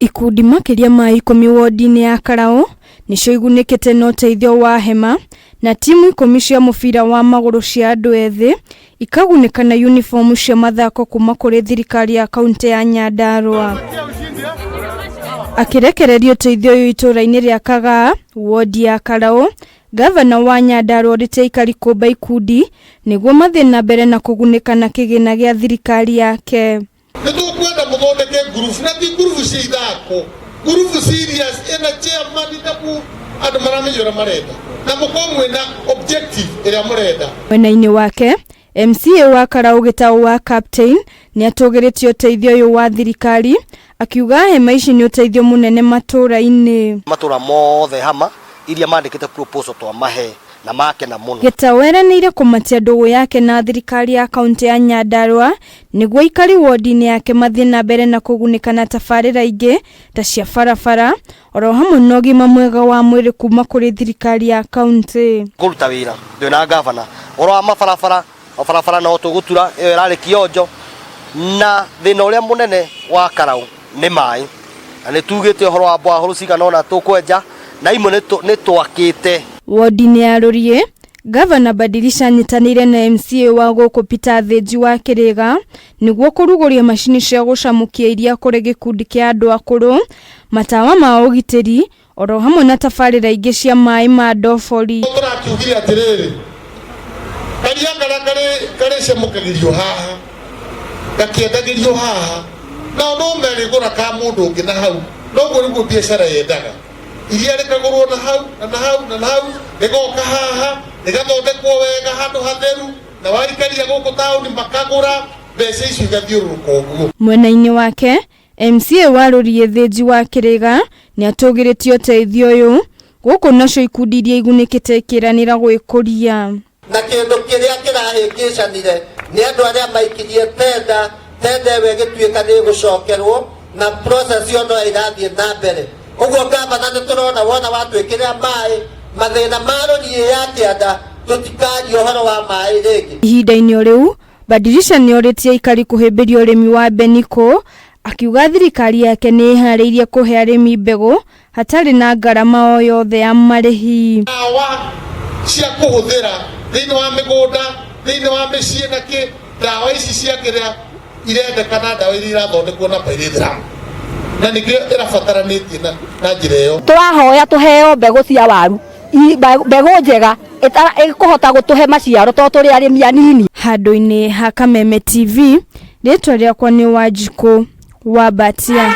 Ikundi makiria ma 10 wodi-inĩ ya Karao nicio igunĩkĩte na ũteithio wa hema, na timu 10 cia mũbira wa magũrũ cia andũ ethĩ ikagunĩka na uniform cia mathako kuma kũrĩ thirikari ya kaunti ya Nyandarua. Akirekereria ũteithio ũyũ itũra-inĩ rĩa Kagaa, wodi ya Karao, Gavana wa Nyandarua Rite Ikari kũmba ikundi nĩguo mathiĩ na mbere na kũgunĩka na kĩgĩna gĩa thirikari yake. Nitukwenda muthondeke group na ti group cia ithako, group serious ena chairman tabu andu maramenya marenda na mukomwe na objective ĩrĩa murenda. Mwena-inĩ wake MCA wa Karao Gĩtaũ wa Captain ni atũgĩrĩtio ũteithio ũyũ wa thirikari, akiuga hema ici nĩ ũteithio mũnene matũra-inĩ. Matũra mothe hama iria mandĩkĩte proposal twa mahe na make na mũno. Gĩtaũ eranĩire kũmatia ndũgũ yake na thirikari ya kaunti ya Nyandarua nĩguo ikari wodi-inĩ yake mathiĩ na mbere na kũgunĩka na tabarĩra ingĩ ta cia barabara, oro hamwe na ũgima mwega wa mwĩrĩ kuma kũrĩ thirikari ya kaunti. Kũruta wĩra ndĩna gavana oro wa mabarabara no tũgũtura ĩyo ĩrarĩ kĩonjo, na thĩna ũrĩa mũnene wa Karao nĩ maĩ, na nĩ tugĩte ũhoro wa mbwahũrũ cigana ũna tũkwenja na imwe nĩ twakĩte. Wodi-inĩ ya Rũriĩ, Gavana Badilisha anyitanĩire na MCA wa gũkũ Peter Thĩnji wa Kĩrĩga nĩguo kũrugũria macini cia gũcamũkia iria kũrĩ gĩkundi kĩa andũ akũrũ, matawa ma ũgitĩri, oro hamwe na tabarĩra ingĩ cia maĩ ma ndobori. Tũrakiugire atĩrĩrĩ, karia karĩ cemũkagĩrio haha, gakĩendagĩrio haha, nao no merĩgũra ka mũndũ ũngĩ na hau, noguo nĩguo biacara yendaga. Iria rĩkagũrwo na hau na hau rĩgoka haha rĩgathondekwo wega handũ hatheru, na warikaria gũkũ taũni makagũra, mbeca icio igathiũrũrũka ũguo. Mwena-inĩ wake MCA wa Rũriĩ Thĩnji wa Kĩrĩga nĩ atũgĩrĩtio ũteithio ũyũ gũkũ nacio ikundi iria igunĩkĩte ikĩranĩra gwĩkũria. Na kĩndũ kĩrĩa kĩrahĩngĩcanire nĩ andũ arĩa maikirie tenda ĩyo ĩgĩtuĩka nĩ gũcokerwo na process ĩyo no ĩrathiĩ na mbere. Uguo gavana nĩ tũrona wona watwĩkĩrĩra maĩ mathĩna ma Rũriĩ ya Kĩanda tũtikari ũhoro wa maĩ rĩngĩ. Ihinda-inĩ rĩu Badilisha nĩ orĩtie aikari kũhĩmbĩria ũrĩmi wa mbeniko, akiuga thirikari yake nĩ ĩharĩirie kũhe arĩmi mbegũ hatarĩ na ngarama o yothe ya marĩhi. Dawa cia kũhũthĩra thĩinĩ wa mĩgũnda, thĩinĩ wa mĩciĩ na kĩ, dawa ici cia kĩrĩa irendekana, dawa iria irathondekwo na pyrethrum na nĩkĩo ĩrabataranĩtie na njĩra ĩyo. Tũrahoya tũheo mbegũ cia waru, mbegũ njega ĩkũhota gũtũhe maciaro tondũ tũrĩ arĩmi anini. Handũ-inĩ ha Kameme TV, rĩtwa rĩakwa nĩ Wanjikũ wa Batia.